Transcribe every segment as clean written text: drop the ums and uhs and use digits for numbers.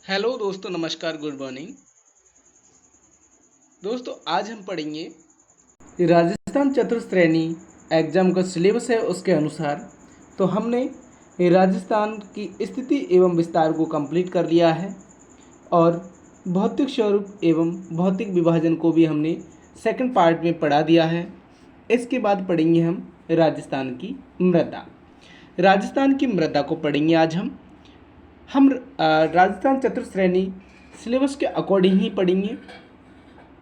Hello दोस्तों, नमस्कार, good morning. दोस्तों आज हम पढ़ेंगे राजस्थान चतुश्रेणी एग्जाम का सिलेबस है उसके अनुसार। तो हमने राजस्थान की स्थिति एवं विस्तार को कंप्लीट कर लिया है और भौतिक स्वरूप एवं भौतिक विभाजन को भी हमने सेकंड पार्ट में पढ़ा दिया है। इसके बाद पढ़ेंगे हम राजस्थान की मृदा। राजस्थान की मृदा को पढ़ेंगे आज हम राजस्थान चतुश्रेणी सिलेबस के अकॉर्डिंग ही पढ़ेंगे।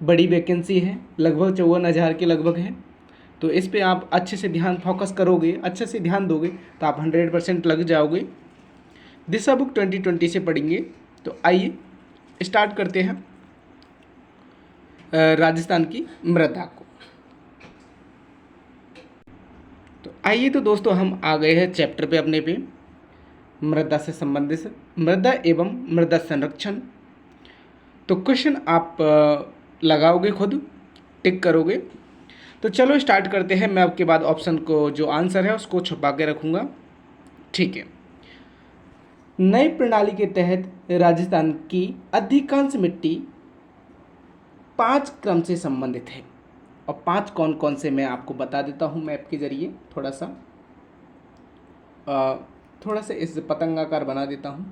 बड़ी वैकेंसी है, लगभग 54,000 के लगभग है। तो इस पे आप अच्छे से ध्यान फोकस करोगे, अच्छे से ध्यान दोगे तो आप 100% लग जाओगे। दिशा बुक 2020 से पढ़ेंगे। तो आइए स्टार्ट करते हैं राजस्थान की मृदा को। तो आइए तो दोस्तों हम आ गए हैं चैप्टर पे अपने पे, मृदा से संबंधित मृदा एवं मृदा संरक्षण। तो क्वेश्चन आप लगाओगे, खुद टिक करोगे। तो चलो स्टार्ट करते हैं। मैं आपके बाद ऑप्शन को जो आंसर है उसको छुपा के रखूँगा, ठीक है। नई प्रणाली के तहत राजस्थान की अधिकांश मिट्टी 5 क्रम से संबंधित है। और 5 कौन कौन से मैं आपको बता देता हूँ मैप के जरिए। थोड़ा सा इस पतंगाकार बना देता हूँ।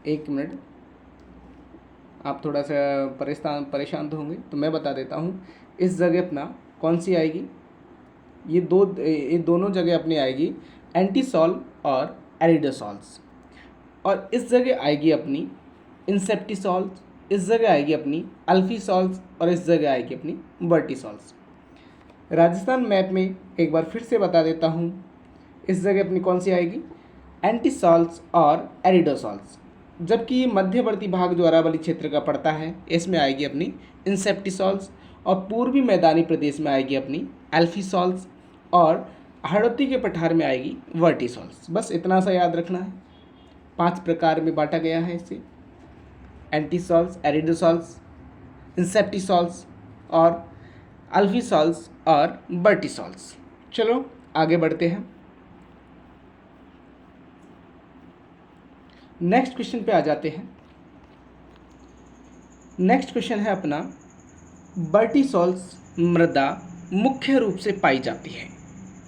1 मिनट, आप थोड़ा सा परेशान तो होंगे, तो मैं बता देता हूँ। इस जगह अपना कौन सी आएगी, ये दोनों जगह अपनी आएगी एंटीसॉल और एरिडोसॉल्स। और इस जगह आएगी अपनी इंसेप्टिसॉल्स, इस जगह आएगी अपनी अल्फीसॉल्स और इस जगह आएगी अपनी वर्टिसॉल्स। राजस्थान मैप में एक बार फिर से बता देता हूँ, इस जगह अपनी कौन सी आएगी एंटीसॉल्स और एरिडोसॉल्स। जबकि ये मध्यवर्ती भाग जो अरावली क्षेत्र का पड़ता है इसमें आएगी अपनी इंसेप्टिसॉल्स और पूर्वी मैदानी प्रदेश में आएगी अपनी एल्फीसॉल्स और हाड़ौती के पठार में आएगी वर्टिसॉल्स। बस इतना सा याद रखना है। 5 प्रकार में बांटा गया है इसे, एंटीसॉल्स, एरिडोसॉल्स, इंसेप्टिसॉल्स और अल्फीसॉल्स और वर्टिसॉल्स। चलो आगे बढ़ते हैं। नेक्स्ट क्वेश्चन पे आ जाते हैं। नेक्स्ट क्वेश्चन है अपना, वर्टिसॉल्स मृदा मुख्य रूप से पाई जाती है।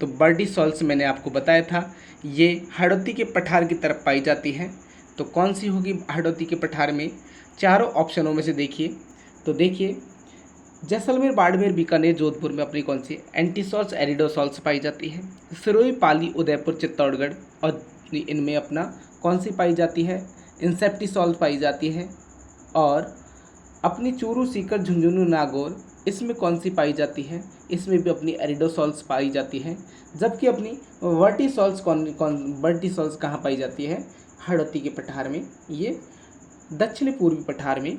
तो वर्टिसॉल्स मैंने आपको बताया था, ये हाड़ौती के पठार की तरफ पाई जाती है। तो कौन सी होगी हाड़ौती के पठार में? चारों ऑप्शनों में से देखिए। तो देखिए, जैसलमेर, बाड़मेर, बीकानेर, जोधपुर में अपनी कौन सी एंटीसॉल्स, एरिडोसॉल्स पाई जाती है। सिरोही, पाली, उदयपुर, चित्तौड़गढ़ और इनमें अपना कौन सी पाई जाती है इंसेप्टिसॉल्स पाई जाती है। और अपनी चूरू, सीकर, झुंझुनू, नागौर इसमें कौन सी पाई जाती है, इसमें भी अपनी एरिडोसॉल्स पाई जाती है। जबकि अपनी वर्टिसॉल्स वर्टिसॉल्स कहाँ पाई जाती है? हाड़ौती के पठार में। ये दक्षिण पूर्वी पठार में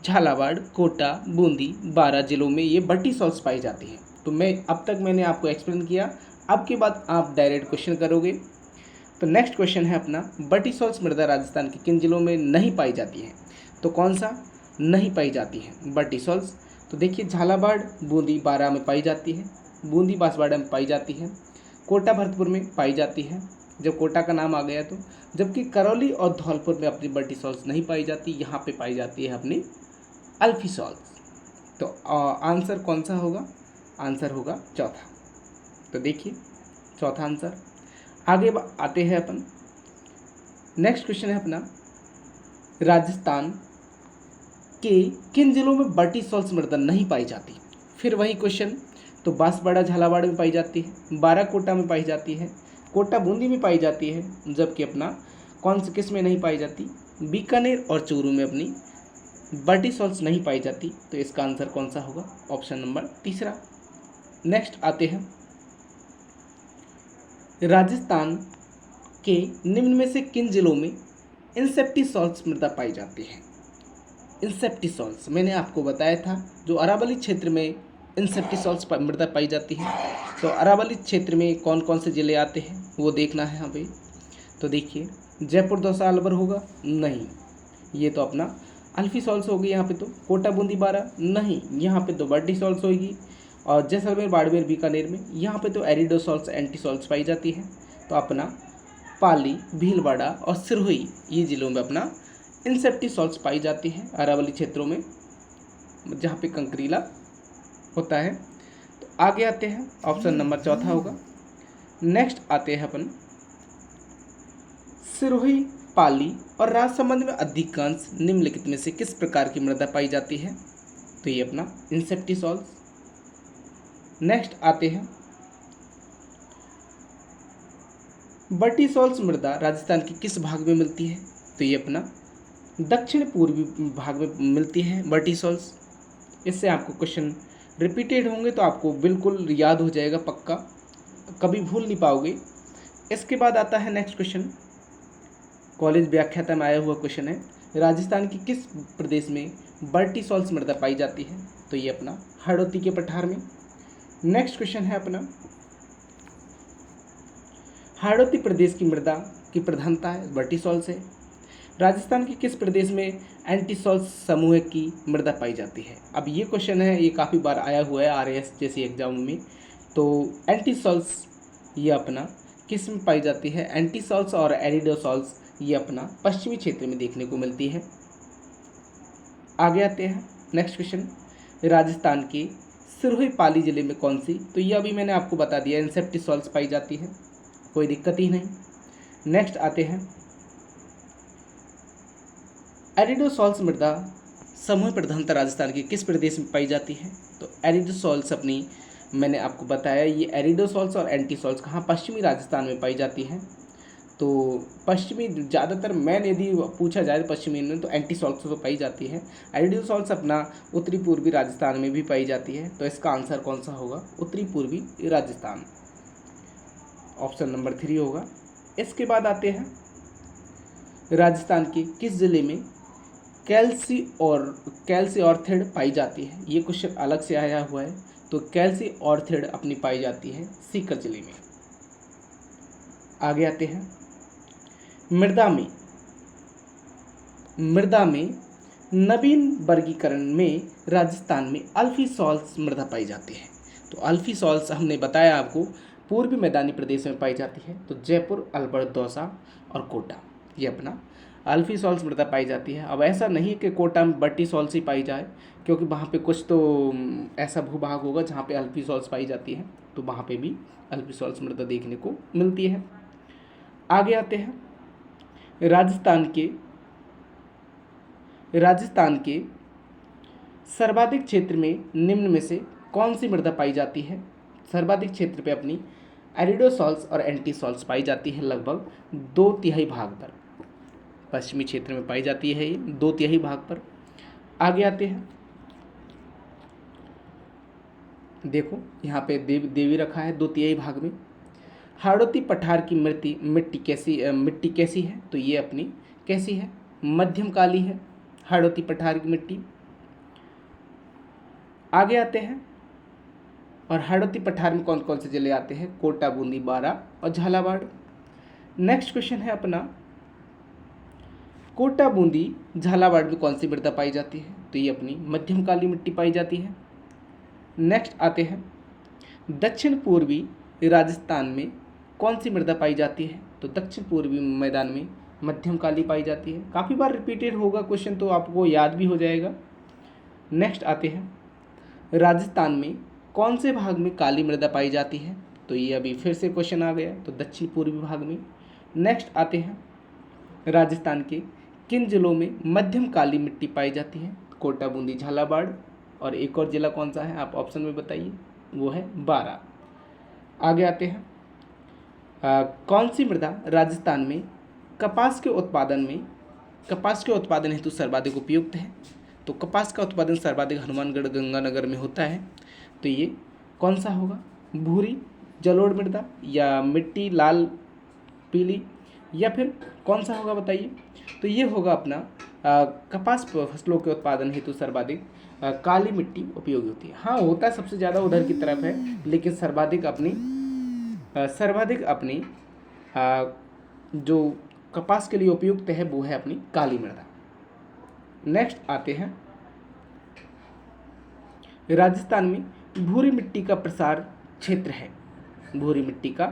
झालावाड़, कोटा, बूंदी, 12 जिलों में ये वर्टिसॉल्स पाई जाती है। तो अब तक मैंने आपको एक्सप्लेन किया, अब के बाद आप डायरेक्ट क्वेश्चन करोगे। तो नेक्स्ट क्वेश्चन है अपना, वर्टिसॉल्स मृदा राजस्थान के किन जिलों में नहीं पाई जाती है? तो कौन सा नहीं पाई जाती है वर्टिसॉल्स? तो देखिए, झालावाड़, बूंदी, 12 में पाई जाती है, बूंदी बांसवाड़ा में पाई जाती है, कोटा भरतपुर में पाई जाती है जब कोटा का नाम आ गया तो। जबकि करौली और धौलपुर में अपनी वर्टिसॉल्स नहीं पाई जाती, यहाँ पे पाई जाती है अपनी अल्फीसॉल्स। तो आंसर कौन सा होगा? आंसर होगा चौथा। तो देखिए, चौथा आंसर। आगे आते हैं अपन। नेक्स्ट क्वेश्चन है अपना, राजस्थान के किन जिलों में वर्टिसॉल्स मृदा नहीं पाई जाती? फिर वही क्वेश्चन। तो बांसवाड़ा, झालावाड़ में पाई जाती है, 12 कोटा में पाई जाती है, कोटा बूंदी में पाई जाती है। जबकि अपना कौन से किस में नहीं पाई जाती? बीकानेर और चूरू में अपनी वर्टिसॉल्स नहीं पाई जाती। तो इसका आंसर कौन सा होगा? ऑप्शन नंबर तीसरा। नेक्स्ट आते हैं, राजस्थान के निम्न में से किन जिलों में इंसेप्टिसॉल्स मृदा पाई जाती है? इंसेप्टिसॉल्स मैंने आपको बताया था, जो अरावली क्षेत्र में इंसेप्टिसॉल्स मृदा पाई जाती है। तो अरावली क्षेत्र में कौन कौन से ज़िले आते हैं वो देखना है यहाँ पे। तो देखिए, जयपुर, दौसा, अलवर होगा? नहीं, ये तो अपना अल्फीसॉल्स होगी यहाँ पे। तो कोटा, बूंदी, 12 नहीं, यहाँ पे तो वर्टिसॉल्स होगी। और जैसलमेर, बाड़मेर, बीकानेर में यहाँ पे तो एरिडोसॉल्स, एंटीसॉल्स पाई जाती है। तो अपना पाली, भीलवाड़ा और सिरोही ये ज़िलों में अपना इंसेप्टी सॉल्ट्स पाई जाती हैं अरावली क्षेत्रों में, जहाँ पे कंकरीला होता है। तो आगे आते हैं, ऑप्शन नंबर चौथा होगा। नेक्स्ट आते हैं अपन सिरोही, पाली और राजसमंद में अधिकांश निम्नलिखित में से किस प्रकार की मृदा पाई जाती है? तो ये अपना इंसेप्टी सॉल्ट्स। नेक्स्ट आते हैं बर्टीसॉल्स मृदा राजस्थान के किस भाग में मिलती है? तो ये अपना दक्षिण पूर्वी भाग में मिलती है बर्टीसॉल्स। इससे आपको क्वेश्चन रिपीटेड होंगे तो आपको बिल्कुल याद हो जाएगा, पक्का, कभी भूल नहीं पाओगे। इसके बाद आता है नेक्स्ट क्वेश्चन, कॉलेज व्याख्याता में आया हुआ क्वेश्चन है, राजस्थान के किस प्रदेश में बर्टीसॉल्स मृदा पाई जाती है? तो ये अपना हड़ौती के पठार में। नेक्स्ट क्वेश्चन है अपना, हाड़ौती प्रदेश की मृदा की प्रधानता है बर्टीसॉल्स है। राजस्थान के किस प्रदेश में एंटीसॉल्स समूह की मृदा पाई जाती है? अब ये क्वेश्चन है, ये काफ़ी बार आया हुआ है आरएएस जैसी एग्जाम में। तो एंटीसॉल्स ये अपना किस में पाई जाती है? एंटीसॉल्स और एरिडोसॉल्स ये अपना पश्चिमी क्षेत्र में देखने को मिलती है। आगे आते हैं नेक्स्ट क्वेश्चन, राजस्थान के सिरोही, पाली जिले में कौन सी? तो ये अभी मैंने आपको बता दिया, इंसेप्टी सॉल्ट्स पाई जाती है, कोई दिक्कत ही नहीं। नेक्स्ट आते हैं एरिडोसॉल्स मृदा समूह प्रधानता राजस्थान के किस प्रदेश में पाई जाती है? तो एरिडोसॉल्स अपनी मैंने आपको बताया, ये एरिडोसॉल्स और एंटीसॉल्स कहाँ? पश्चिमी राजस्थान में पाई जाती है। तो पश्चिमी ज़्यादातर मैन यदि पूछा जाए पश्चिमी में, तो एंटीसॉल्स तो पाई जाती है। एरिडोसॉल्स अपना उत्तरी पूर्वी राजस्थान में भी पाई जाती है। तो इसका आंसर कौन सा होगा? उत्तरी पूर्वी राजस्थान, ऑप्शन नंबर 3 होगा। इसके बाद आते हैं राजस्थान के किस जिले में कैल्सी ऑर्थेड पाई जाती है? ये क्वेश्चन अलग से आया हुआ है। तो कैल्सी ऑर्थेड अपनी पाई जाती है सीकर जिले में। आगे आते हैं मृदा में नवीन वर्गीकरण में राजस्थान में अल्फीसॉल्स मृदा पाई जाती है। तो अल्फीसॉल्स हमने बताया आपको पूर्वी मैदानी प्रदेश में पाई जाती है। तो जयपुर, अलवर, दौसा और कोटा, ये अपना अल्फीसॉल्स मृदा पाई जाती है। अब ऐसा नहीं कि कोटा में बर्टीसॉल्स ही पाई जाए, क्योंकि वहाँ पे कुछ तो ऐसा भूभाग होगा जहाँ पे अल्फीसॉल्स पाई जाती है, तो वहाँ पे भी अल्फीसॉल्स मृदा देखने को मिलती है। आगे आते हैं राजस्थान के सर्वाधिक क्षेत्र में निम्न में से कौन सी मृदा पाई जाती है? सर्वाधिक क्षेत्र पे अपनी एरिडोसॉल्स और एंटीसॉल्स पाई जाती है, लगभग 2/3 भाग पर। पश्चिमी क्षेत्र में पाई जाती है ये 2/3 भाग पर। आगे आते हैं, देखो यहाँ पे देवी रखा है 2/3 भाग में। हाड़ौती पठार की मिट्टी कैसी है? तो ये अपनी कैसी है? मध्यम काली है हाड़ौती पठार की मिट्टी। आगे आते हैं, और हाड़ौती पठार में कौन कौन से जिले आते हैं? कोटा, बूंदी, बारा और झालावाड़। नेक्स्ट क्वेश्चन है अपना, कोटा, बूंदी, झालावाड़ में कौन सी मृदा पाई जाती है? तो ये अपनी मध्यम काली मिट्टी पाई जाती है। नेक्स्ट आते हैं, दक्षिण पूर्वी राजस्थान में कौन सी मृदा पाई जाती है? तो दक्षिण पूर्वी मैदान में मध्यम काली पाई जाती है। काफ़ी बार रिपीटेड होगा क्वेश्चन, तो आपको याद भी हो जाएगा। नेक्स्ट आते हैं, राजस्थान में कौन से भाग में काली मृदा पाई जाती है? तो ये अभी फिर से क्वेश्चन आ गया, तो दक्षिण पूर्वी भाग में। नेक्स्ट आते हैं, राजस्थान के किन जिलों में मध्यम काली मिट्टी पाई जाती है? कोटा, बूंदी, झालावाड़, और एक और जिला कौन सा है आप ऑप्शन में बताइए, वो है बारा। आगे आते हैं, कौन सी मृदा राजस्थान में कपास के उत्पादन हेतु सर्वाधिक उपयुक्त है? तो कपास का उत्पादन सर्वाधिक हनुमानगढ़, गंगानगर में होता है। तो ये कौन सा होगा? भूरी, जलोढ़ मृदा, या मिट्टी लाल पीली, या फिर कौन सा होगा बताइए? तो ये होगा अपना कपास फसलों के उत्पादन हेतु सर्वाधिक काली मिट्टी उपयोगी होती है। हाँ, होता सबसे ज़्यादा उधर की तरफ है, लेकिन सर्वाधिक अपनी जो कपास के लिए उपयुक्त है वो है अपनी काली मृदा। नेक्स्ट आते हैं, राजस्थान में भूरी मिट्टी का प्रसार क्षेत्र है। भूरी मिट्टी का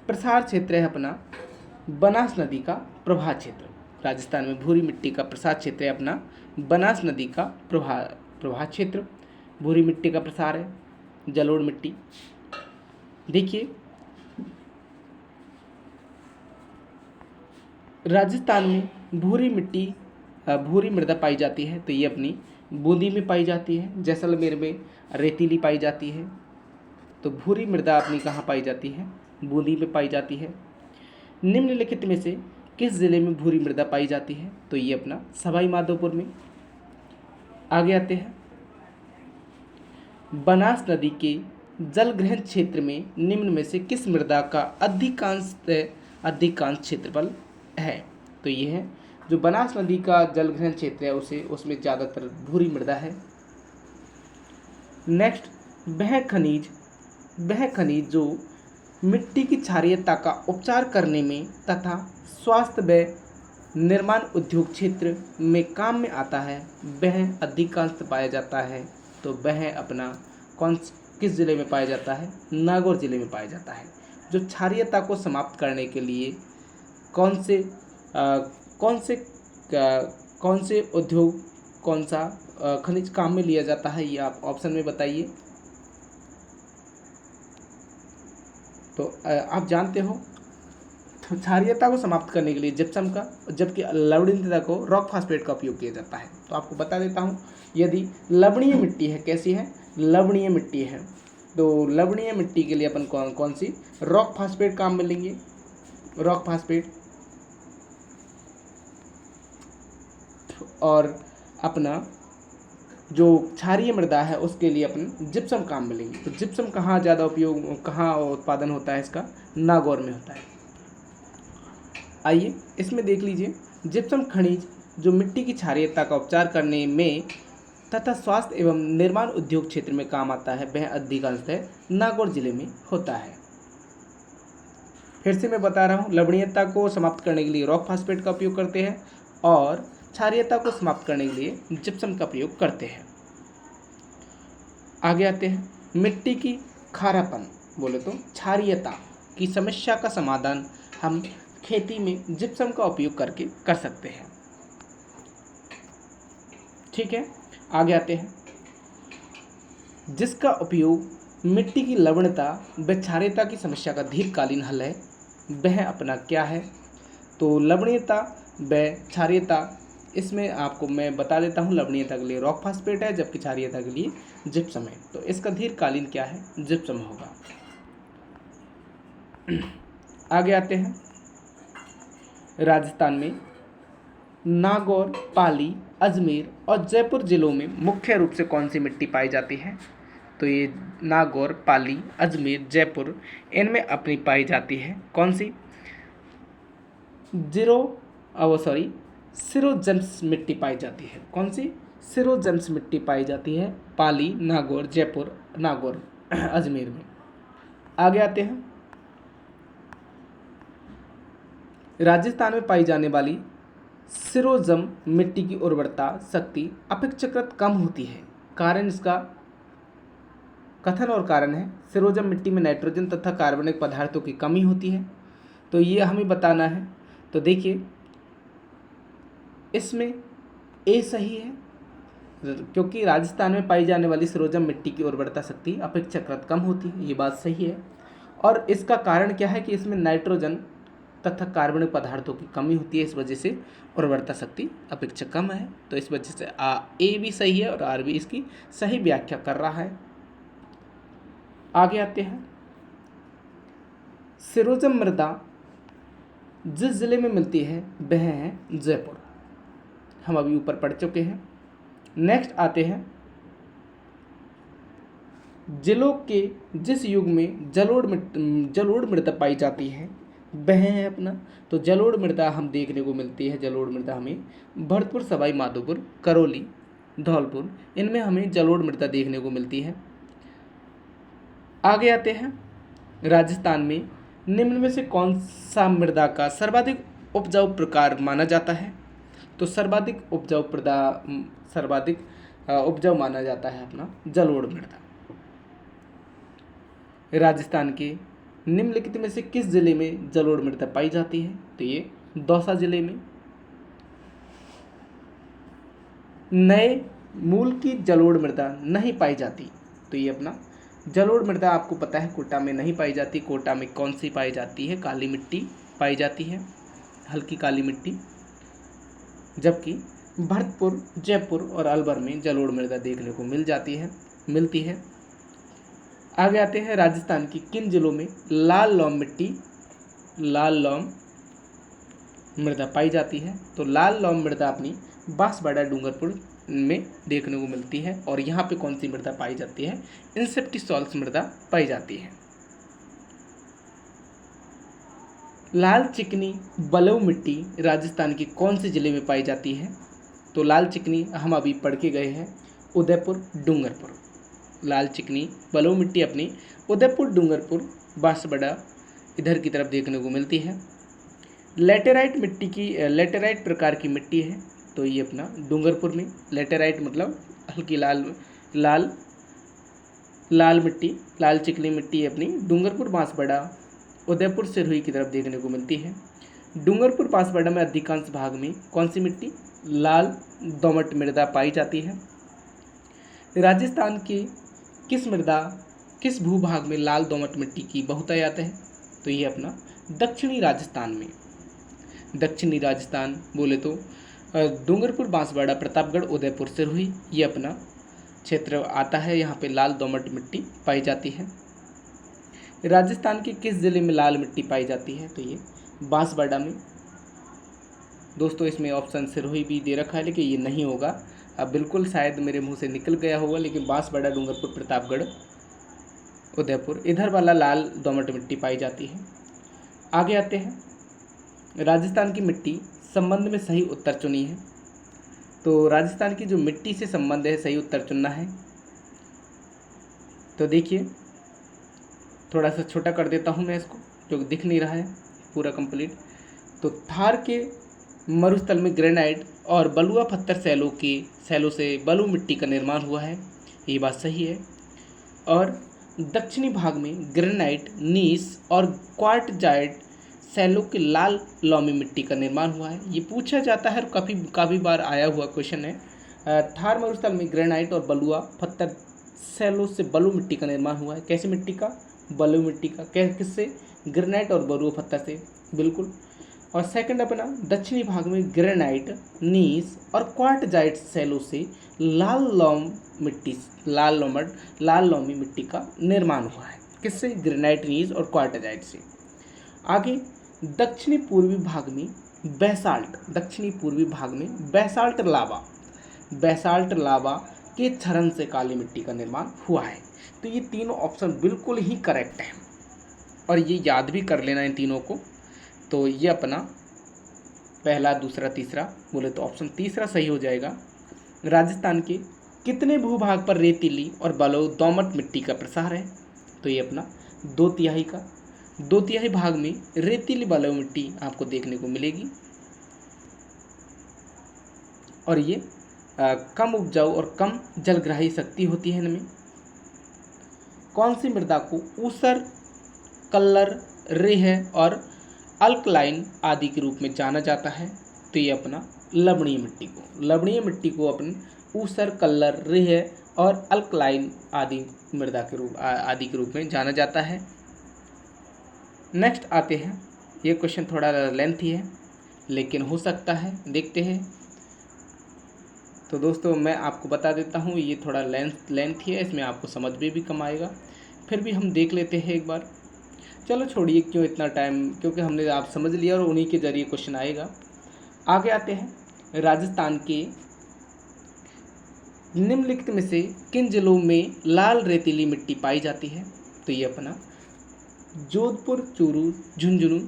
प्रसार क्षेत्र है अपना बनास नदी का प्रवाह क्षेत्र। राजस्थान में भूरी मिट्टी का प्रसार क्षेत्र है अपना बनास नदी का प्रवाह क्षेत्र, भूरी मिट्टी का प्रसार है, जलोढ़ मिट्टी। देखिए राजस्थान में भूरी मृदा पाई जाती है, तो ये अपनी बूंदी में पाई जाती है, जैसलमेर में रेतीली पाई जाती है। तो भूरी मृदा अपनी कहाँ पाई जाती है? बूंदी में पाई जाती है। निम्नलिखित में से किस जिले में भूरी मृदा पाई जाती है? तो ये अपना सवाई माधोपुर में। आगे आते हैं, बनास नदी के जलग्रहण क्षेत्र में निम्न में से किस मृदा का अधिकांश क्षेत्रफल है? तो ये है जो बनास नदी का जलग्रहण क्षेत्र है उसमें ज़्यादातर भूरी मृदा है। नेक्स्ट, वह खनिज जो मिट्टी की क्षारीयता का उपचार करने में तथा स्वास्थ्य व निर्माण उद्योग क्षेत्र में काम में आता है, वह अधिकांश पाया जाता है। तो वह अपना किस जिले में पाया जाता है? नागौर जिले में पाया जाता है। जो क्षारीयता को समाप्त करने के लिए कौन से उद्योग, कौन सा खनिज काम में लिया जाता है, ये आप ऑप्शन में बताइए। तो आप जानते हो क्षारीयता को समाप्त करने के लिए जिप्सम का, जबकि लवणीयता को रॉक फास्फेट का उपयोग किया जाता है। तो आपको बता देता हूँ, यदि लवणीय मिट्टी है, कैसी है? लवणीय मिट्टी है, तो लवणीय मिट्टी के लिए अपन कौन सी रॉक फास्फेट काम में लेंगे? Rock phosphate. और अपना जो क्षारीय मृदा है उसके लिए अपन जिप्सम काम में लेंगे। तो जिप्सम कहाँ ज़्यादा कहाँ उत्पादन होता है इसका? नागौर में होता है। आइए इसमें देख लीजिए, जिप्सम खनिज जो मिट्टी की क्षारीयता का उपचार करने में तथा स्वास्थ्य एवं निर्माण उद्योग क्षेत्र में काम आता है, वह अधिकांशतः नागौर जिले में होता है। फिर से मैं बता रहा हूँ, लवणीयता को समाप्त करने के लिए रॉक फास्फेट का उपयोग करते हैं और क्षारीयता को समाप्त करने के लिए जिप्सम का प्रयोग करते हैं। आगे आते हैं, मिट्टी की खारापन बोले तो क्षारीयता की समस्या का समाधान हम खेती में जिप्सम का उपयोग करके कर सकते हैं। ठीक है, आगे आते हैं, जिसका उपयोग मिट्टी की लवणता व क्षारीयता की समस्या का दीर्घकालीन हल है, वह अपना क्या है? तो लवणीयता व क्षारीयता, इसमें आपको मैं बता देता हूँ, लवणीयता के लिए रॉक फास्फेट है, जबकि क्षारीयता के लिए जिप्सम है। तो इसका दीर्घकालीन क्या है? जिप्सम होगा। आगे आते हैं, राजस्थान में नागौर, पाली, अजमेर और जयपुर जिलों में मुख्य रूप से कौन सी मिट्टी पाई जाती है? तो ये नागौर, पाली, अजमेर, जयपुर, इनमें अपनी पाई जाती है कौन सी? सिरोजम्स मिट्टी पाई जाती है। कौन सी? सिरोजम्स मिट्टी पाई जाती है पाली, नागौर, जयपुर, नागौर, अजमेर में। आगे आते हैं, राजस्थान में पाई जाने वाली सिरोजम मिट्टी की उर्वरता शक्ति अपेक्षाकृत कम होती है। कारण, इसका कथन और कारण है, सिरोजम मिट्टी में नाइट्रोजन तथा कार्बनिक पदार्थों की कमी होती है। तो ये हमें बताना है। तो देखिए, इसमें ए सही है, क्योंकि राजस्थान में पाई जाने वाली सिरोजम मिट्टी की उर्वरता शक्ति अपेक्षाकृत कम होती है, ये बात सही है। और इसका कारण क्या है कि इसमें नाइट्रोजन तथा कार्बनिक पदार्थों की कमी होती है, इस वजह से उर्वरता शक्ति अपेक्षा कम है। तो इस वजह से ए भी सही है और आर भी इसकी सही व्याख्या कर रहा है। आगे आते हैं, सिरोजम मृदा जिस जिले में मिलती है वह है जयपुर, हम अभी ऊपर पढ़ चुके हैं। नेक्स्ट आते हैं, जिलों के जिस युग में जलोढ़ मृदा पाई जाती है वह है अपना, तो जलोढ़ मृदा हम देखने को मिलती है, जलोढ़ मृदा हमें भरतपुर, सवाई माधोपुर, करौली, धौलपुर, इनमें हमें जलोढ़ मृदा देखने को मिलती है। आगे आते हैं, राजस्थान में निम्न में से कौन सा मृदा का सर्वाधिक उपजाऊ प्रकार माना जाता है? तो सर्वाधिक उपजाऊ माना जाता है अपना जलोढ़ मृदा। राजस्थान के निम्नलिखित में से किस जिले में जलोढ़ मृदा पाई जाती है? तो ये दौसा जिले में। नए मूल की जलोढ़ मृदा नहीं पाई जाती। तो ये अपना जलोढ़ मृदा आपको पता है कोटा में नहीं पाई जाती। कोटा में कौन सी पाई जाती है? काली मिट्टी पाई जाती है, हल्की काली मिट्टी। जबकि भरतपुर, जयपुर और अलवर में जलोढ़ मृदा देखने को मिलती है। आगे आते हैं, राजस्थान की किन जिलों में लाल लौम मृदा पाई जाती है? तो लाल लौम मृदा अपनी बांसवाड़ा, डूंगरपुर में देखने को मिलती है। और यहाँ पे कौन सी मृदा पाई जाती है? इंसेप्टिसॉल्स मृदा पाई जाती है। लाल चिकनी बलुई मिट्टी राजस्थान की कौन से जिले में पाई जाती है? तो लाल चिकनी हम अभी पढ़ के गए हैं, उदयपुर, डूंगरपुर। लाल चिकनी बलुई मिट्टी अपनी उदयपुर, डूंगरपुर, बांसवाड़ा इधर की तरफ देखने को मिलती है। लेटेराइट प्रकार की मिट्टी है, तो ये अपना डूंगरपुर में। लेटेराइट मतलब हल्की लाल मिट्टी, लाल चिकनी मिट्टी अपनी डूंगरपुर, बांसवाड़ा, उदयपुर, सिरोही की तरफ देखने को मिलती है। डूंगरपुर, बांसवाड़ा में अधिकांश भाग में कौन सी मिट्टी? लाल दोमट मृदा पाई जाती है। राजस्थान के किस भूभाग में लाल दोमट मिट्टी की बहुतायत है? तो ये अपना दक्षिणी राजस्थान में। दक्षिणी राजस्थान बोले तो डूंगरपुर, बांसवाड़ा, प्रतापगढ़, उदयपुर, सिरोही ये अपना क्षेत्र आता है। यहाँ पे लाल दोमट मिट्टी पाई जाती है। राजस्थान के किस जिले में लाल मिट्टी पाई जाती है? तो ये बांसवाड़ा में। दोस्तों इसमें ऑप्शन सिरोही भी दे रखा है, लेकिन ये नहीं होगा। अब बिल्कुल शायद मेरे मुंह से निकल गया होगा, लेकिन बांसवाड़ा, डूंगरपुर, प्रतापगढ़, उदयपुर इधर वाला लाल दोमट मिट्टी पाई जाती है। आगे आते हैं, राजस्थान की मिट्टी संबंध में सही उत्तर चुनिए। तो राजस्थान की जो मिट्टी से संबंध है, सही उत्तर चुनना है। तो देखिए थोड़ा सा छोटा कर देता हूँ मैं इसको, जो दिख नहीं रहा है पूरा कंप्लीट। तो थार के मरुस्थल में ग्रेनाइट और बलुआ पत्थर सैलों से बलू मिट्टी का निर्माण हुआ है, ये बात सही है। और दक्षिणी भाग में ग्रेनाइट, नीस और क्वार्टजाइट सैलों के लाल लोमी मिट्टी का निर्माण हुआ है। ये पूछा जाता है और काफ़ी बार आया हुआ क्वेश्चन है। थार मरुस्थल में ग्रेनाइट और बलुआ पत्थर सैलों से बलू मिट्टी का निर्माण हुआ है। कैसी मिट्टी का? बलू मिट्टी का। किससे? ग्रेनाइट और बलुआ पत्थर से, बिल्कुल। और सेकंड अपना दक्षिणी भाग में ग्रेनाइट, नीस और क्वार्टजाइट सैलों से लाल लोमी मिट्टी का निर्माण हुआ है। किससे? ग्रेनाइट, नीस और क्वार्टजाइट से। आगे दक्षिणी पूर्वी भाग में बेसाल्ट लावा के क्षरण से काली मिट्टी का निर्माण हुआ है। तो ये तीनों ऑप्शन बिल्कुल ही करेक्ट हैं और ये याद भी कर लेना इन तीनों को। तो ये अपना पहला, दूसरा, तीसरा बोले तो ऑप्शन तीसरा सही हो जाएगा। राजस्थान के कितने भूभाग पर रेतीली और बलुई दोमट मिट्टी का प्रसार है? तो ये अपना 2/3 भाग में रेतीली बलुई मिट्टी आपको देखने को मिलेगी। और ये कम उपजाऊ और कम जलग्राही शक्ति होती है इनमें। कौन सी मृदा को ऊसर, कल्लर, रेह और अल्कलाइन आदि के रूप में जाना जाता है? तो ये अपना लवणीय मिट्टी को अपन ऊसर, कल्लर, रेह और अल्कलाइन आदि मृदा के रूप में जाना जाता है। नेक्स्ट आते हैं, ये क्वेश्चन थोड़ा लेंथी है लेकिन हो सकता है, देखते हैं। तो दोस्तों मैं आपको बता देता हूँ, ये थोड़ा लेंथी है, इसमें आपको समझ में भी कम आएगा, फिर भी हम देख लेते हैं एक बार। चलो छोड़िए क्यों इतना टाइम, क्योंकि हमने आप समझ लिया और उन्हीं के जरिए क्वेश्चन आएगा। आगे आते हैं, राजस्थान के निम्नलिखित में से किन जिलों में लाल रेतीली मिट्टी पाई जाती है? तो ये अपना जोधपुर, चूरू, झुंझुनू,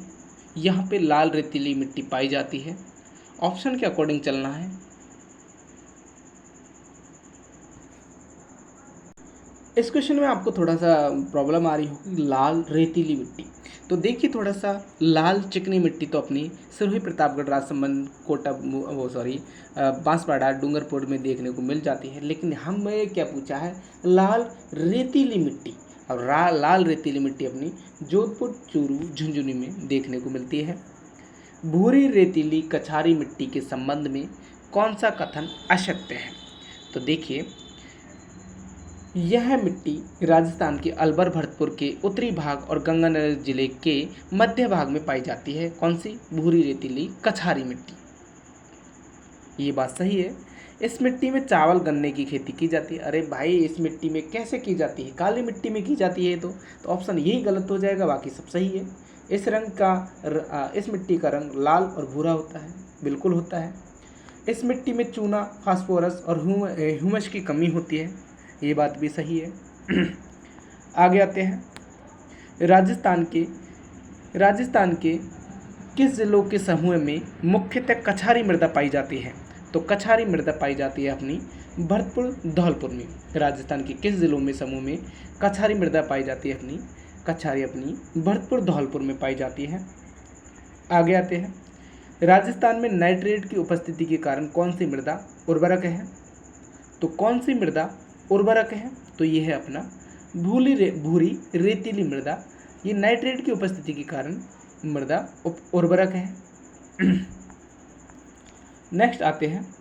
यहाँ पे लाल रेतीली मिट्टी पाई जाती है। ऑप्शन के अकॉर्डिंग चलना है। इस क्वेश्चन में आपको थोड़ा सा प्रॉब्लम आ रही होगी, लाल रेतीली मिट्टी। तो देखिए थोड़ा सा लाल चिकनी मिट्टी तो अपनी सिरोही, प्रतापगढ़, राजसमंद, कोटा बांसवाड़ा, डूंगरपुर में देखने को मिल जाती है। लेकिन हमें क्या पूछा है? लाल रेतीली मिट्टी। और लाल रेतीली मिट्टी अपनी जोधपुर, चूरू, झुंझुनू में देखने को मिलती है। भूरी रेतीली कछारी मिट्टी के संबंध में कौन सा कथन असत्य है? तो देखिए, यह मिट्टी राजस्थान के अलवर भरतपुर के उत्तरी भाग और गंगानगर जिले के मध्य भाग में पाई जाती है। कौन सी? भूरी रेतीली कछारी मिट्टी। ये बात सही है। इस मिट्टी में चावल गन्ने की खेती की जाती है। अरे भाई, इस मिट्टी में कैसे की जाती है? काली मिट्टी में की जाती है। तो ऑप्शन यही गलत हो जाएगा, बाकी सब सही है। इस मिट्टी का रंग लाल और भूरा होता है। बिल्कुल होता है। इस मिट्टी में चूना, फास्फोरस और ह्यूमस की कमी होती है। ये बात भी सही है। आगे आते हैं। राजस्थान के किस जिलों के समूह में मुख्यतः कछारी मृदा पाई जाती है? तो कछारी मृदा पाई जाती है अपनी भरतपुर धौलपुर में। राजस्थान के किस जिलों में समूह में कछारी मृदा पाई जाती है? अपनी भरतपुर धौलपुर में पाई जाती है। आगे आते हैं। राजस्थान में नाइट्रेट की उपस्थिति के कारण कौन सी मृदा उर्वरक है? तो कौन सी मृदा उर्वरक है? तो ये है अपना भूरी रेतीली मृदा। ये नाइट्रेट की उपस्थिति के कारण मृदा उर्वरक है। नेक्स्ट आते हैं।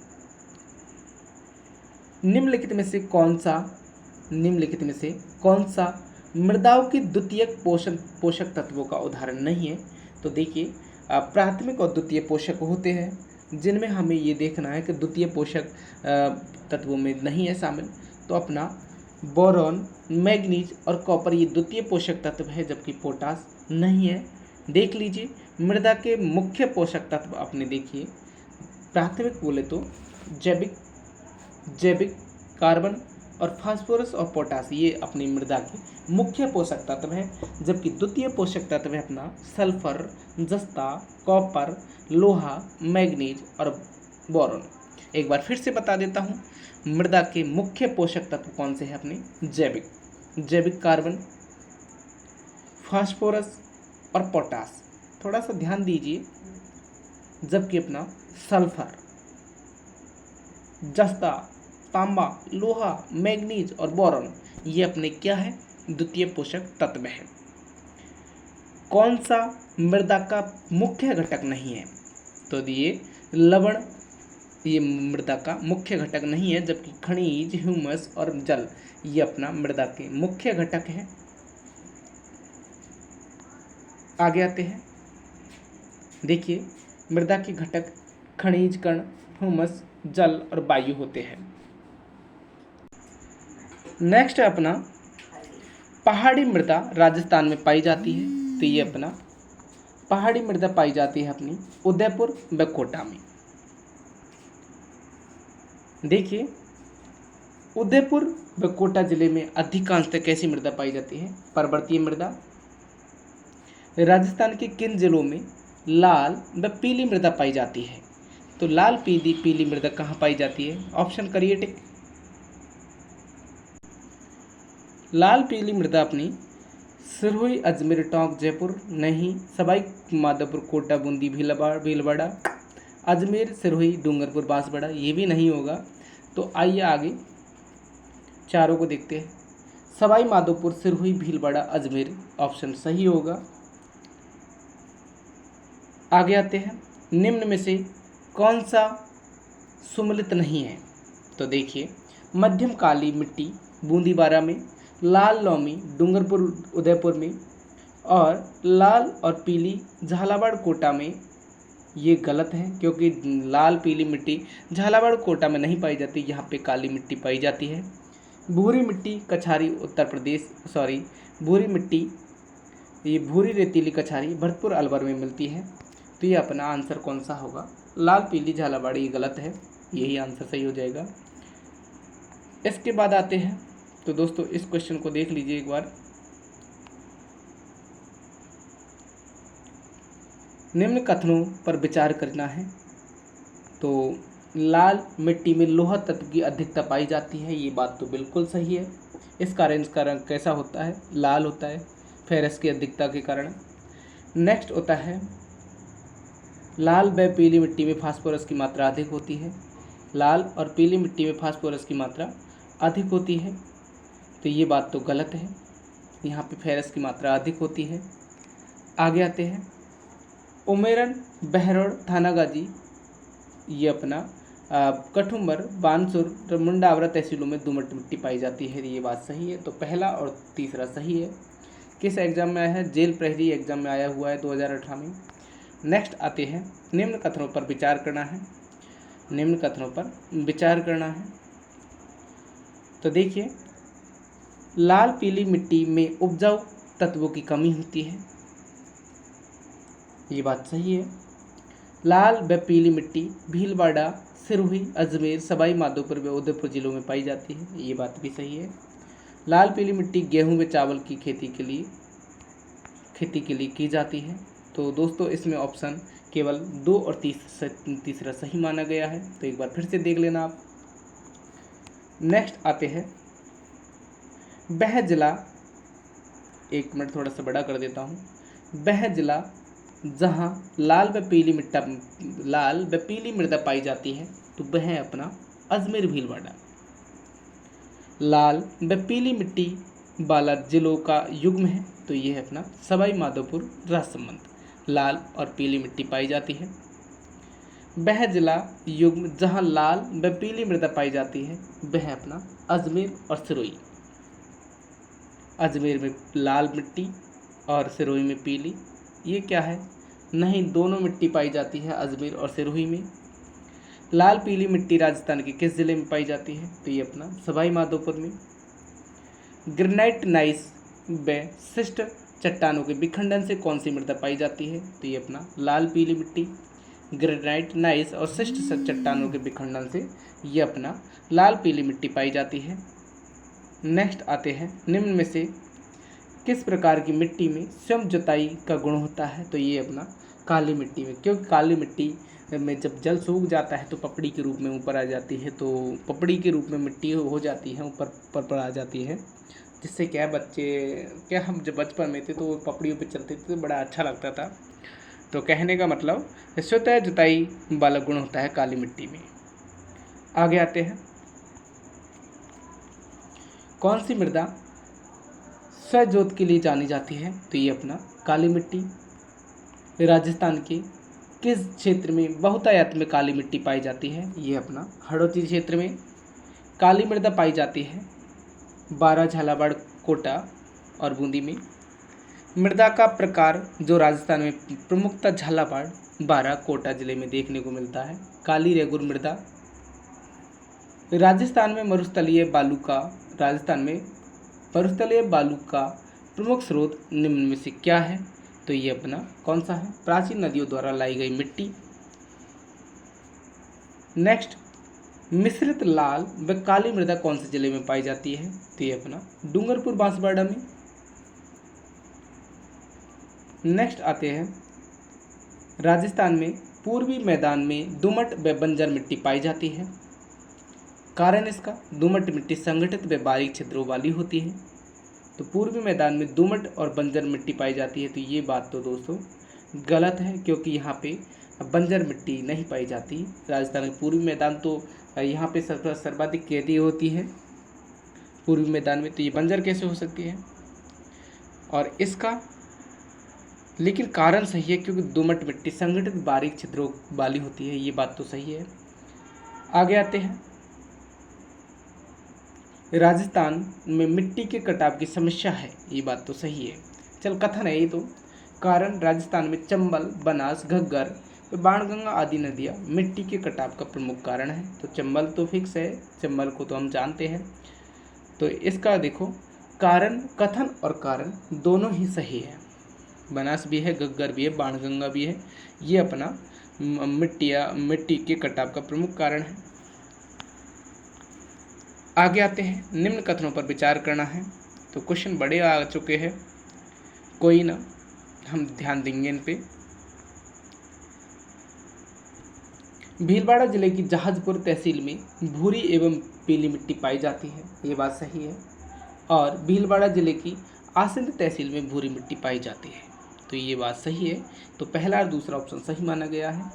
निम्नलिखित में से कौन सा मृदाओं की द्वितीयक पोषक तत्वों का उदाहरण नहीं है? तो देखिए, प्राथमिक और द्वितीय पोषक होते हैं, जिनमें हमें ये देखना है कि द्वितीय पोषक तत्वों में नहीं है शामिल। तो अपना बोरॉन, मैग्नीज और कॉपर ये द्वितीय पोषक तत्व है, जबकि पोटास नहीं है। देख लीजिए, मृदा के मुख्य पोषक तत्व अपने देखिए, प्राथमिक बोले तो जैविक, कार्बन और फास्फोरस और पोटास, ये अपनी मृदा के मुख्य पोषक तत्व है। जबकि द्वितीय पोषक तत्व है अपना सल्फर, जस्ता, कॉपर, लोहा, मैग्नीज और बोरॉन। एक बार फिर से बता देता हूँ, मृदा के मुख्य पोषक तत्व कौन से हैं? अपने जैविक कार्बन, फास्फोरस और पोटास। थोड़ा सा ध्यान दीजिए। जबकि अपना सल्फर, जस्ता, तांबा, लोहा, मैग्नीज और बोरॉन ये अपने क्या है? द्वितीय पोषक तत्व है। कौन सा मृदा का मुख्य घटक नहीं है? तो ये लवण, ये मृदा का मुख्य घटक नहीं है। जबकि खनिज, ह्यूमस और जल ये अपना मृदा के मुख्य घटक है। आगे आते हैं। देखिए, मृदा के घटक खनिज, कण, ह्यूमस, जल और वायु होते हैं। नेक्स्ट है अपना पहाड़ी मृदा राजस्थान में पाई जाती है। तो ये अपना पहाड़ी मृदा पाई जाती है अपनी उदयपुर व कोटा में। देखिए, उदयपुर व कोटा जिले में अधिकांशतः कैसी मृदा पाई जाती है? पर्वतीय मृदा। राजस्थान के किन जिलों में लाल व पीली मृदा पाई जाती है? तो लाल पीली मृदा कहाँ पाई जाती है? ऑप्शन करिए टिक। लाल पीली मृदा अपनी सिरोही, अजमेर, टोंक, जयपुर नहीं, सवाई माधोपुर, कोटा, बूंदी, भीलवाड़ा, अजमेर, सिरोही, डूंगरपुर, बांसवाड़ा ये भी नहीं होगा। तो आइए आगे चारों को देखते हैं। सवाई माधोपुर, सिरोही, भीलवाड़ा, अजमेर ऑप्शन सही होगा। आगे आते हैं। निम्न में से कौन सा सुमलित नहीं है? तो देखिए, मध्यम काली मिट्टी बूंदीबारा में, लाल लोमी डूंगरपुर उदयपुर में और लाल और पीली झालावाड़ कोटा में। ये गलत है, क्योंकि लाल पीली मिट्टी झालावाड़ कोटा में नहीं पाई जाती, यहाँ पे काली मिट्टी पाई जाती है। भूरी मिट्टी कछारी उत्तर प्रदेश, भूरी मिट्टी, ये भूरी रेतीली कछारी भरतपुर अलवर में मिलती है। तो ये अपना आंसर कौन सा होगा? लाल पीली झालावाड़ी। ये गलत है, यही आंसर सही हो जाएगा। इसके बाद आते हैं। तो दोस्तों, इस क्वेश्चन को देख लीजिए एक बार। निम्न कथनों पर विचार करना है। तो लाल मिट्टी में लोहा तत्व की अधिकता पाई जाती है, ये बात तो बिल्कुल सही है। इस कारण इसका रंग कैसा होता है? लाल होता है, फेरस की अधिकता के कारण। नेक्स्ट होता है, लाल व पीली मिट्टी में फास्फोरस की मात्रा अधिक होती है। लाल और पीली मिट्टी में फास्फोरस की मात्रा अधिक होती है, तो ये बात तो गलत है। यहाँ पे फेरस की मात्रा अधिक होती है। आगे आते हैं। उमेरन, बहरोड, थानागाजी ये अपना कठुम्बर, बानसूर, मुंडावरा तहसीलों में दोमट मिट्टी पाई जाती है। ये बात सही है। तो पहला और तीसरा सही है। किस एग्जाम में आया है? जेल प्रहरी एग्जाम में आया हुआ है 2018 में। नेक्स्ट आते हैं, निम्न कथनों पर विचार करना है। निम्न कथनों पर विचार करना है। तो देखिए, लाल पीली मिट्टी में उपजाऊ तत्वों की कमी होती है। ये बात सही है। लाल व पीली मिट्टी भीलवाड़ा, सिरोही, अजमेर, सवाई माधोपुर व उदयपुर जिलों में पाई जाती है। ये बात भी सही है। लाल पीली मिट्टी गेहूं व चावल की खेती के लिए की जाती है। तो दोस्तों इसमें ऑप्शन केवल 2 और तीसरा सही माना गया है। तो एक बार फिर से देख लेना आप। नेक्स्ट आते हैं, वह जिला, 1 मिनट थोड़ा सा बड़ा कर देता हूँ। वह जिला जहाँ लाल व पीली मृदा पाई जाती है, तो वह है अपना अजमेर भीलवाड़ा। लाल व पीली मिट्टी वाला जिलों का युग्म है, तो ये है अपना सवाई माधोपुर राजसमंद। लाल और पीली मिट्टी पाई जाती है। वह जिला युग्म जहाँ लाल व पीली मृदा पाई जाती है, वह है अपना अजमेर और सिरोही। अजमेर में लाल मिट्टी और सिरोही में पीली। ये क्या है? नहीं, दोनों मिट्टी पाई जाती है अजमेर और सिरोही में। लाल पीली मिट्टी राजस्थान के किस जिले में पाई जाती है? तो ये अपना सवाई माधोपुर में। ग्रेनाइट, नाइस व शिष्ट चट्टानों के विखंडन से कौन सी मृदा पाई जाती है? तो ये अपना लाल पीली मिट्टी। ग्रेनाइट, नाइस और शिष्ट चट्टानों के विखंडन से ये अपना लाल पीली मिट्टी पाई जाती है। नेक्स्ट आते हैं, निम्न में से किस प्रकार की मिट्टी में स्वयं जुताई का गुण होता है? तो ये अपना काली मिट्टी में, क्योंकि काली मिट्टी में जब जल सूख जाता है तो पपड़ी के रूप में ऊपर आ जाती है। तो पपड़ी के रूप में मिट्टी हो जाती है, ऊपर आ जाती है, जिससे क्या हम जब बचपन में थे तो पपड़ियों पे चलते थे तो बड़ा अच्छा लगता था। तो कहने का मतलब स्वतः जुताई वाला गुण होता है काली मिट्टी में। आगे आते हैं, कौन सी मृदा स्वजोत के लिए जानी जाती है? तो ये अपना काली मिट्टी। राजस्थान के किस क्षेत्र में बहुतायत में काली मिट्टी पाई जाती है? ये अपना हड़ौती क्षेत्र में काली मृदा पाई जाती है। बारा, झालावाड़, कोटा और बूंदी में। मृदा का प्रकार जो राजस्थान में प्रमुखतः झालावाड़, बारा, कोटा जिले में देखने को मिलता है, काली रेगुर मृदा। राजस्थान में मरुस्थलीय बालू का प्रमुख स्रोत निम्न में से क्या है? तो ये अपना कौन सा है? प्राचीन नदियों द्वारा लाई गई मिट्टी। नेक्स्ट, मिश्रित लाल व काली मृदा कौन से जिले में पाई जाती है? तो ये अपना डूंगरपुर, बांसवाड़ा में। नेक्स्ट आते हैं, राजस्थान में पूर्वी मैदान में दोमट व बंजर मिट्टी पाई जाती है। कारण इसका, दोमट मिट्टी संगठित व बारीक छिद्रों वाली होती है। तो पूर्वी मैदान में दोमट और बंजर मिट्टी पाई जाती है। तो ये बात तो दोस्तों गलत है, क्योंकि यहाँ पे बंजर मिट्टी नहीं पाई जाती। राजस्थान के पूर्वी मैदान तो यहाँ पे सर्वाधिक खेती होती है पूर्वी मैदान में, तो ये बंजर कैसे हो सकती है? और इसका लेकिन कारण सही है, क्योंकि दोमट मिट्टी संगठित बारीक छिद्रों वाली होती है। ये बात तो सही है। आगे आते हैं, राजस्थान में मिट्टी के कटाव की समस्या है। ये बात तो सही है। चल कथन है ये तो। कारण, राजस्थान में चंबल, बनास, घग्गर, बाणगंगा आदि नदियाँ मिट्टी के कटाव का प्रमुख कारण है। तो चंबल तो फिक्स है, चंबल को तो हम जानते हैं। तो इसका देखो, कारण, कथन और कारण दोनों ही सही है। बनास भी है, घग्गर भी है, बाणगंगा भी है। ये अपना मिट्टी के कटाव का प्रमुख कारण है। आगे आते हैं, निम्न कथनों पर विचार करना है। तो क्वेश्चन बड़े आ चुके हैं, कोई ना, हम ध्यान देंगे इन पे। भीलवाड़ा जिले की जहाजपुर तहसील में भूरी एवं पीली मिट्टी पाई जाती है। ये बात सही है। और भीलवाड़ा जिले की आसिंद तहसील में भूरी मिट्टी पाई जाती है। तो ये बात सही है। तो पहला और दूसरा ऑप्शन सही माना गया है।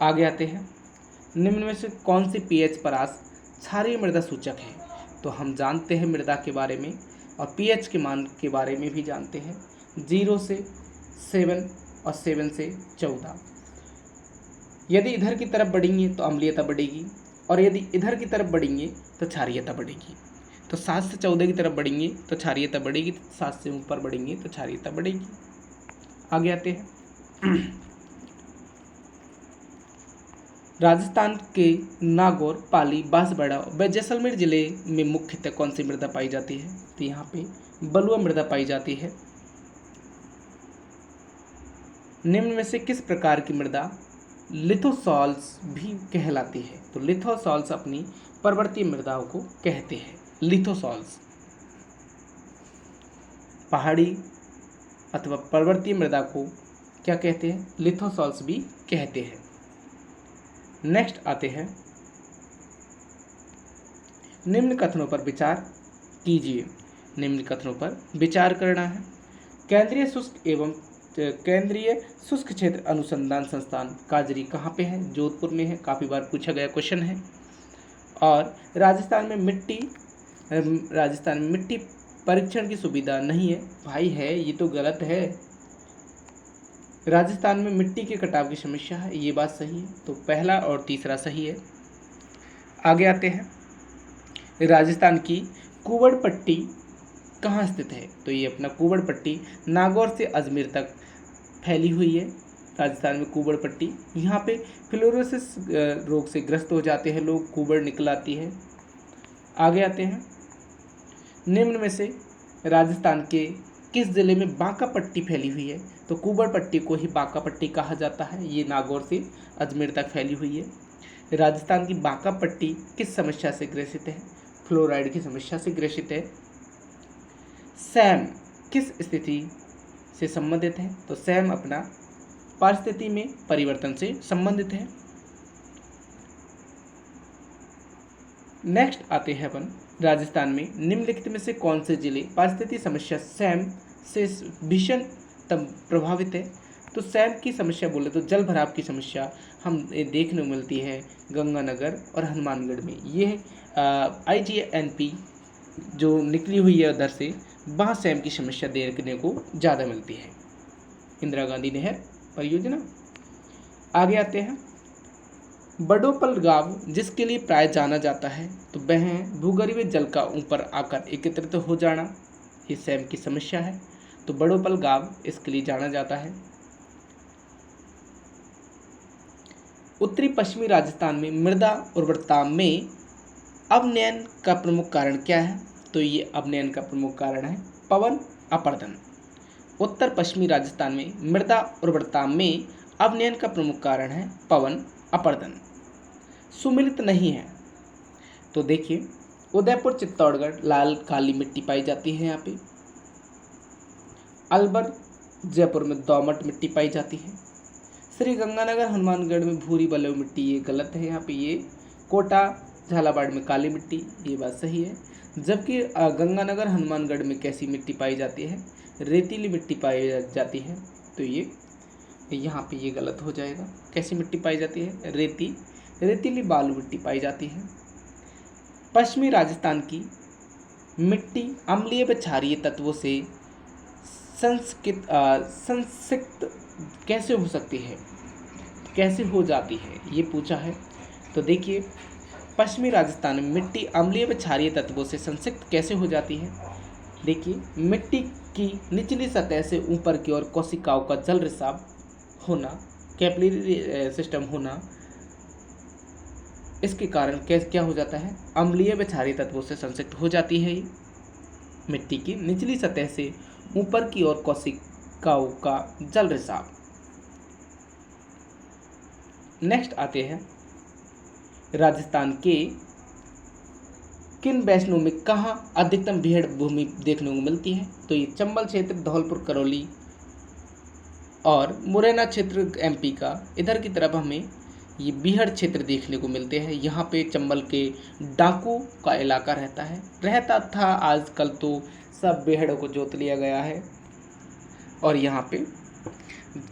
आगे आते हैं, निम्न में से कौन सी पीएच परास क्षारीय मृदा सूचक है? तो हम जानते हैं मृदा के बारे में और पीएच के मान के बारे में भी जानते हैं। 0 से 7 और 7 से 14, यदि इधर की तरफ बढ़ेंगे तो अम्लीयता बढ़ेगी, और यदि इधर की तरफ बढ़ेंगे तो क्षारीयता बढ़ेगी। तो 7 से 14 की तरफ बढ़ेंगे तो क्षारीयता बढ़ेगी, 7 से ऊपर बढ़ेंगे तो क्षारीयता बढ़ेगी। आगे आते हैं। राजस्थान के नागौर, पाली, बांसवाड़ा व जैसलमेर जिले में मुख्यतः कौन सी मृदा पाई जाती है? तो यहाँ पे बलुआ मृदा पाई जाती है। निम्न में से किस प्रकार की मृदा लिथोसॉल्स भी कहलाती है? तो लिथोसॉल्स अपनी पर्वतीय मृदाओं को कहते हैं। लिथोसॉल्स पहाड़ी अथवा पर्वतीय मृदा को क्या कहते हैं? लिथोसॉल्स भी कहते हैं। नेक्स्ट आते हैं, निम्न कथनों पर विचार कीजिए। निम्न कथनों पर विचार करना है। केंद्रीय शुष्क क्षेत्र अनुसंधान संस्थान काजरी कहाँ पे है? जोधपुर में है। काफ़ी बार पूछा गया क्वेश्चन है। और राजस्थान में मिट्टी परीक्षण की सुविधा नहीं है। भाई है, ये तो गलत है। राजस्थान में मिट्टी के कटाव की समस्या है, ये बात सही है। तो पहला और तीसरा सही है। आगे आते हैं, राजस्थान की कुवड़ पट्टी कहाँ स्थित है? तो ये अपना कुवड़ पट्टी नागौर से अजमेर तक फैली हुई है। राजस्थान में कुवड़ पट्टी, यहाँ पे फ्लोरोसिस रोग से ग्रस्त हो जाते हैं लोग, कुवड़ निकल आती है। आगे आते हैं, निम्न में से राजस्थान के किस जिले में बांका पट्टी फैली हुई है? तो कुवड़ पट्टी को ही बांका पट्टी कहा जाता है। ये नागौर से अजमेर तक फैली हुई है। राजस्थान की बांका पट्टी किस समस्या से ग्रसित है? फ्लोराइड की समस्या से ग्रसित है। सैम किस स्थिति से संबंधित है? तो सैम अपना पारिस्थिति में परिवर्तन से संबंधित है। नेक्स्ट आते हैं अपन, राजस्थान में निम्नलिखित में से कौन से जिले पारिस्थितिक समस्या सैम से भीषण प्रभावित है? तो सैम की समस्या बोले तो जल भराव की समस्या हम देखने को मिलती है गंगानगर और हनुमानगढ़ में। ये IGNP जो निकली हुई है उधर से, वहाँ सैम की समस्या देखने को ज़्यादा मिलती है। इंदिरा गांधी नहर परियोजना। आगे आते हैं, बड़ोपल गांव जिसके लिए प्राय जाना जाता है, तो वह भूगर्भीय जल का ऊपर आकर एकत्रित हो जाना, ये सैम की समस्या है। तो बड़ोपल गांव इसके लिए जाना जाता है। उत्तरी पश्चिमी राजस्थान में मृदा उर्वरता में अवनयन का प्रमुख कारण क्या है? तो ये अवनयन का प्रमुख कारण है पवन अपर्दन। उत्तर पश्चिमी राजस्थान में मृदा उर्वरता में अवनयन का प्रमुख कारण है पवन अपर्दन। सुमिलित नहीं है, तो देखिए उदयपुर चित्तौड़गढ़ लाल काली मिट्टी पाई जाती है। यहाँ पे अलवर जयपुर में दोमट मिट्टी पाई जाती है। श्री गंगानगर हनुमानगढ़ में भूरी बलुई मिट्टी, ये गलत है। यहाँ पे ये कोटा झालावाड़ में काली मिट्टी, ये बात सही है। जबकि गंगानगर हनुमानगढ़ में कैसी मिट्टी पाई जाती है? रेतीली मिट्टी पाई जाती है। तो ये यहाँ पे ये गलत हो जाएगा। कैसी मिट्टी पाई जाती है? रेतीली बालू मिट्टी पाई जाती है। पश्चिमी राजस्थान की मिट्टी अम्लीय व क्षारीय तत्वों से संसिक्त कैसे हो सकती है, कैसे हो जाती है, ये पूछा है। तो देखिए पश्चिमी राजस्थान में मिट्टी अम्लीय व क्षारीय तत्वों से संसिक्त कैसे हो जाती है? देखिए मिट्टी की निचली सतह से ऊपर की ओर कोशिकाओं का जल रिसाव होना, कैपिलरी सिस्टम होना, इसके कारण क्या हो जाता है? अम्लीय व क्षारीय तत्वों से संसिक्त हो जाती है। ये मिट्टी की निचली सतह से ऊपर की ओर कोशिकाओं का जल रिसाव। नेक्स्ट आते हैं, राजस्थान के किन वैष्णों में कहाँ अधिकतम बीहड़ भूमि देखने को मिलती है? तो ये चंबल क्षेत्र, धौलपुर, करौली और मुरैना क्षेत्र MP का। इधर की तरफ हमें ये बीहड़ क्षेत्र देखने को मिलते हैं। यहाँ पे चंबल के डाकू का इलाका रहता था। आजकल तो सब बीहड़ों को जोत लिया गया है और यहाँ पे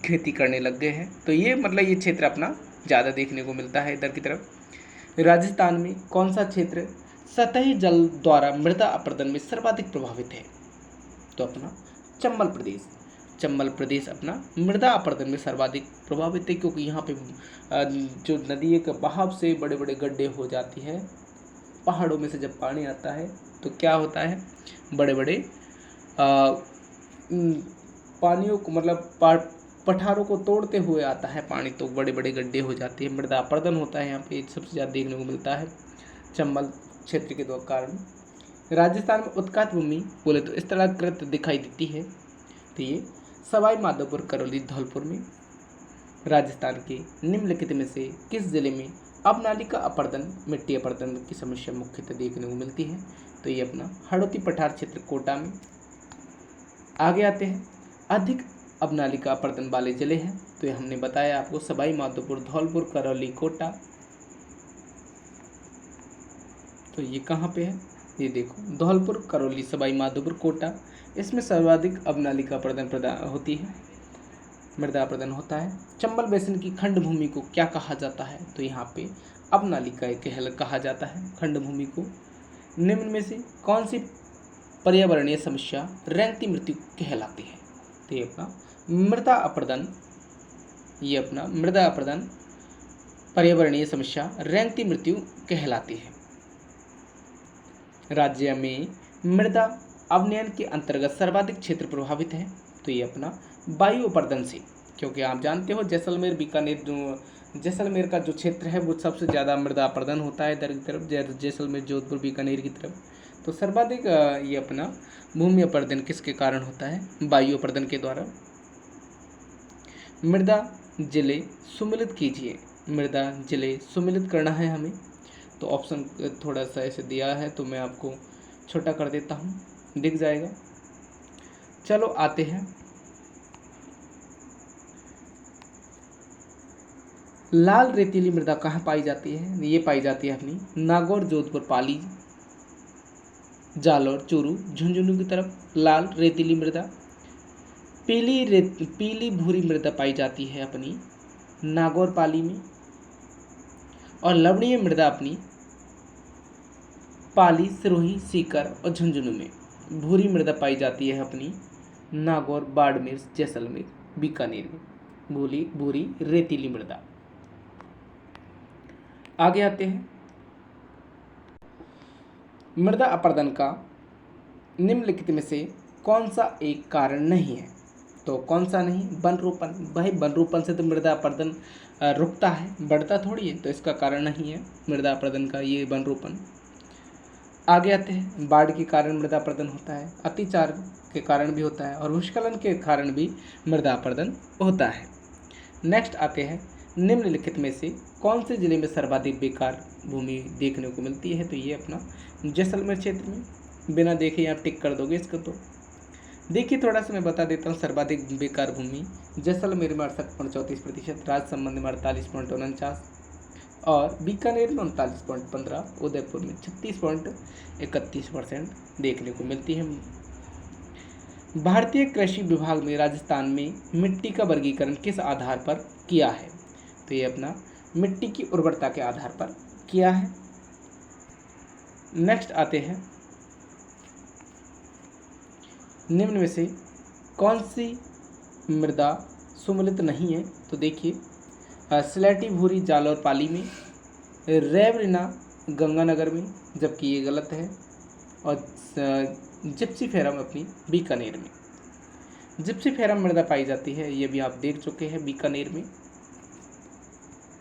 खेती करने लग गए हैं। तो ये मतलब ये क्षेत्र अपना ज़्यादा देखने को मिलता है इधर की तरफ। राजस्थान में कौन सा क्षेत्र सतही जल द्वारा मृदा अपरदन में सर्वाधिक प्रभावित है? तो अपना चंबल प्रदेश। चंबल प्रदेश अपना मृदा अपरदन में सर्वाधिक प्रभावित है, क्योंकि यहाँ पे जो नदी के बहाव से बड़े बड़े गड्ढे हो जाती है। पहाड़ों में से जब पानी आता है तो क्या होता है, बड़े बड़े पानियों को मतलब पठारों को तोड़ते हुए आता है पानी, तो बड़े बड़े गड्ढे हो जाते हैं। मृदा अपरदन होता है यहाँ पे सबसे ज़्यादा देखने को मिलता है चंबल क्षेत्र के कारण। राजस्थान में उत्काट भूमि बोले तो इस तरह कृत दिखाई देती है। तो ये सवाई माधोपुर, करौली, धौलपुर में राजस्थान के निम्नलिखित में से किस जिले में अवनालिका अपरदन, मिट्टी अपरदन की समस्या मुख्यतः देखने को मिलती है? तो ये अपना हड़ौती पठार क्षेत्र, कोटा में। आगे आते हैं अधिक अवनालिका अपरदन वाले जिले हैं, तो ये हमने बताया आपको सवाई माधोपुर, धौलपुर, करौली, कोटा। तो ये कहाँ पे है, ये देखो धौलपुर, करौली, सवाई माधोपुर, कोटा, इसमें सर्वाधिक अवनालिका अपरदन होती है, मृदा अपरदन होता है। चंबल बेसिन की खंड भूमि को क्या कहा जाता है? तो यहाँ पे अवनालिका कहा जाता है खंड भूमि को। निम्न में से कौन सी पर्यावरणीय समस्या रेंगती मृत्यु कहलाती है? तो ये अपना मृदा अपरदन, ये अपना मृदा अपरदन पर्यावरणीय समस्या रेंगती मृत्यु कहलाती है। राज्य में मृदा अवनयन के अंतर्गत सर्वाधिक क्षेत्र प्रभावित है, तो ये अपना वायु अपरदन से, क्योंकि आप जानते हो जैसलमेर, बीकानेर, जो जैसलमेर का जो क्षेत्र है वो सबसे ज़्यादा मृदा अपरदन होता है इधर की तरफ, जैसलमेर, जोधपुर, बीकानेर की तरफ। तो सर्वाधिक ये अपना भूमि अपरदन किसके कारण होता है? वायु अपरदन के द्वारा। मृदा जिले सुमिलित कीजिए, मृदा जिले सुमिलित करना है हमें, तो ऑप्शन थोड़ा सा ऐसे दिया है तो मैं आपको छोटा कर देता हूँ, दिख जाएगा। चलो आते हैं लाल रेतीली मृदा कहाँ पाई जाती है? ये पाई जाती है अपनी नागौर, जोधपुर, पाली, जालौर, चूरू, झुंझुनू की तरफ लाल रेतीली मृदा। पीली भूरी मृदा पाई जाती है अपनी नागौर, पाली में। और लवणीय मृदा अपनी पाली, सिरोही, सीकर और झुंझुनू में। भूरी मृदा पाई जाती है अपनी नागौर, बाड़मेर, जैसलमेर, बीकानेर में भूरी रेतीली मृदा। आगे आते हैं मृदा अपरदन का निम्नलिखित में से कौन सा एक कारण नहीं है? तो कौन सा नहीं? वनरोपण। भाई वनरोपण से तो मृदा अपरदन रुकता है, बढ़ता थोड़ी है, तो इसका कारण नहीं है मृदा अपरदन का ये वनरोपण। आगे आते हैं बाढ़ के कारण मृदा अपरदन होता है, अतिचार के कारण भी होता है और भूस्खलन के कारण भी मृदा अपरदन होता है। नेक्स्ट आते हैं निम्नलिखित में से कौन से जिले में सर्वाधिक बेकार भूमि देखने को मिलती है? तो ये अपना जैसलमेर क्षेत्र में। बिना देखे आप टिक कर दोगे इसको। तो देखिए थोड़ा सा मैं बता देता हूँ, सर्वाधिक बेकार भूमि जैसलमेर में 68.34%, राजसमंद में 48.49% और बीकानेर में 39.15%, उदयपुर में 36.31% देखने को मिलती है। भारतीय कृषि विभाग में राजस्थान में मिट्टी का वर्गीकरण किस आधार पर किया है? तो ये अपना मिट्टी की उर्वरता के आधार पर किया है। नेक्स्ट आते हैं निम्न में से कौन सी मृदा सुमिलित नहीं है? तो देखिए स्लेटी भूरी जालौर, पाली में, रेवरिना गंगानगर में, जबकि ये गलत है, और जिप्सीफेरम अपनी बीकानेर में। जिप्सीफेरम मृदा पाई जाती है, ये भी आप देख चुके हैं बीकानेर में।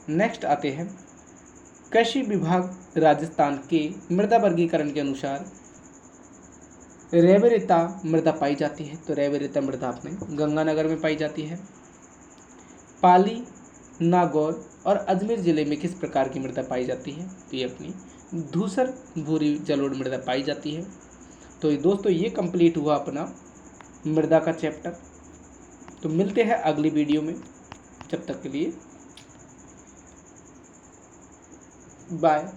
नेक्स्ट आते हैं कृषि विभाग राजस्थान के मृदा वर्गीकरण के अनुसार रेवरिता मृदा पाई जाती है, तो रेवरिता मृदा अपने गंगानगर में पाई जाती है। पाली, नागौर और अजमेर जिले में किस प्रकार की मृदा पाई जाती है? तो ये अपनी धूसर भूरी जलोढ़ मृदा पाई जाती है। तो दोस्तों ये कंप्लीट हुआ अपना मृदा का चैप्टर। तो मिलते हैं अगली वीडियो में, जब तक के लिए बाय।